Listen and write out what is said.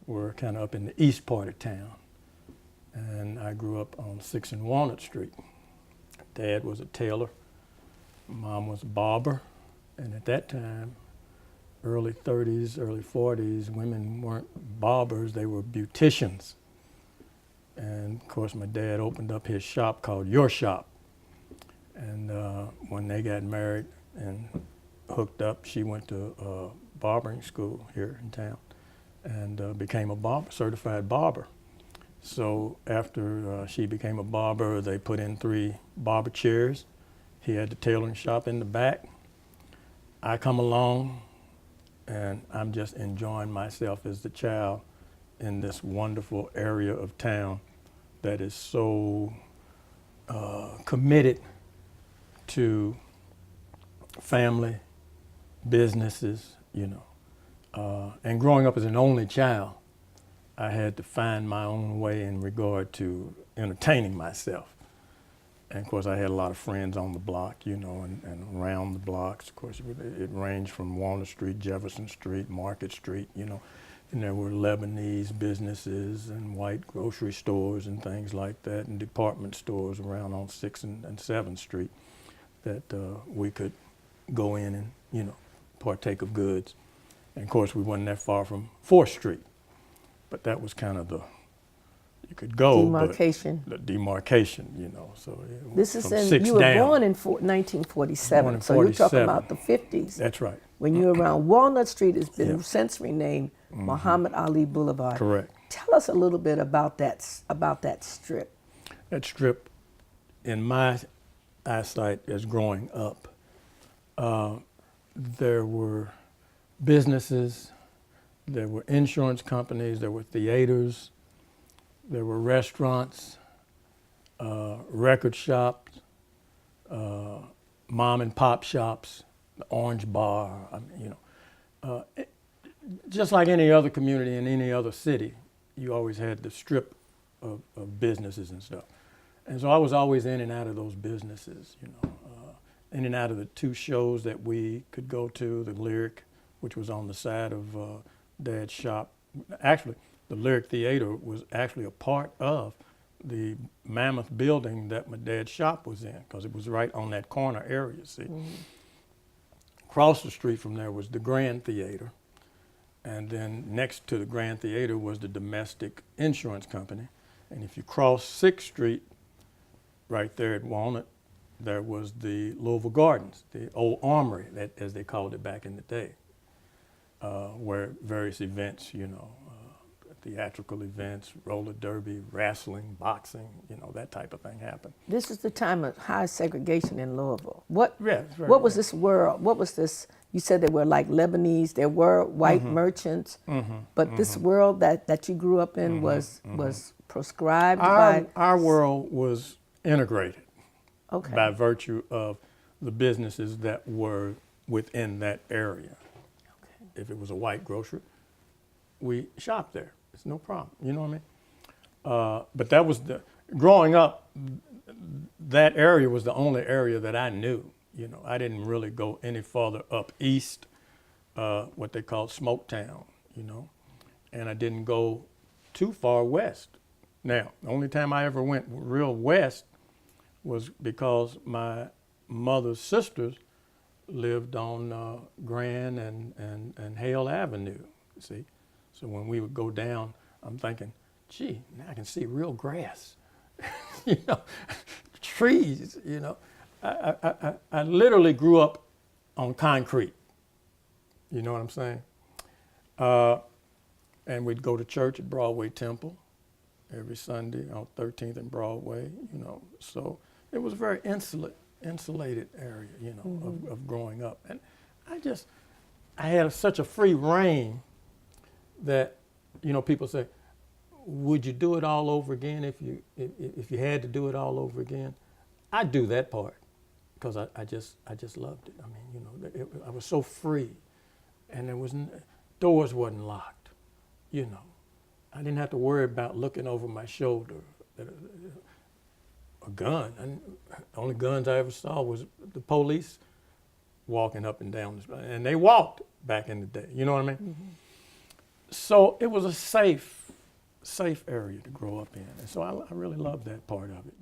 were kind of up in the east part of town. And I grew up on 6th and Walnut Street. Dad was a tailor, Mom was a barber, and at that time, early 30s, early 40s, women weren't barbers, they were beauticians. And of course, my dad opened up his shop called Your Shop. And when they got married and hooked up, she went to barbering school here in town and became a barber, certified barber. So after she became a barber, they put in 3 barber chairs. He had the tailoring shop in the back. I come along and I'm just enjoying myself as the child in this wonderful area of town that is so committed to family, businesses, you know. And growing up as an only child, I had to find my own way in regard to entertaining myself. And of course, I had a lot of friends on the block, you know, and around the blocks. Of course, it ranged from Walnut Street, Jefferson Street, Market Street, you know. And there were Lebanese businesses and white grocery stores and things like that, and department stores around on 6th and 7th Street that we could go in and, you know, partake of goods. And of course, we wasn't that far from 4th Street, but that was kind of you could go, demarcation. But the demarcation, you know. So this is you were born in 1947, so you're talking about the 50s. That's right. When you're around Walnut Street, it's been since renamed Muhammad Ali Boulevard. Correct. Tell us a little bit about that strip. That strip, in my eyesight as growing up, there were businesses, there were insurance companies, there were theaters, there were restaurants, record shops, mom and pop shops, the Orange Bar, I mean, you know. Just like any other community in any other city, you always had the strip of businesses and stuff. And so I was always in and out of those businesses, you know, in and out of the 2 shows that we could go to, the Lyric, which was on the side of Dad's shop. Actually, the Lyric Theater was actually a part of the mammoth building that my dad's shop was in, because it was right on that corner area, see. Mm-hmm. Across the street from there was the Grand Theater, and then next to the Grand Theater was the Domestic Insurance Company. And if you cross 6th Street, right there at Walnut, there was the Louisville Gardens, the old armory, as they called it back in the day, where various events, you know, theatrical events, roller derby, wrestling, boxing, you know, that type of thing happened. This is the time of high segregation in Louisville. What was this world? What was this? You said there were like Lebanese, there were white merchants, but this world that you grew up in was proscribed by? Our world was integrated by virtue of the businesses that were within that area. Okay. If it was a white grocery, we shopped there. It's no problem, you know what I mean? But that was growing up, that area was the only area that I knew. You know, I didn't really go any farther up east, what they call Smoketown, you know, and I didn't go too far west. Now, the only time I ever went real west was because my mother's sisters lived on Grand and Hale Avenue, see? So when we would go down, I'm thinking, gee, now I can see real grass, you know, trees, you know. I literally grew up on concrete, you know what I'm saying? And we'd go to church at Broadway Temple every Sunday on 13th and Broadway, you know. So it was a very insulated area, you know, of growing up. And I had such a free reign that, you know, people say, would you do it all over again if you had to do it all over again? I'd do that part because I just loved it. I mean, you know, I was so free, and doors wasn't locked, you know. I didn't have to worry about looking over my shoulder at a gun. The only guns I ever saw was the police walking up and down, and they walked back in the day, you know what I mean? So it was a safe area to grow up in. And so I really loved that part of it.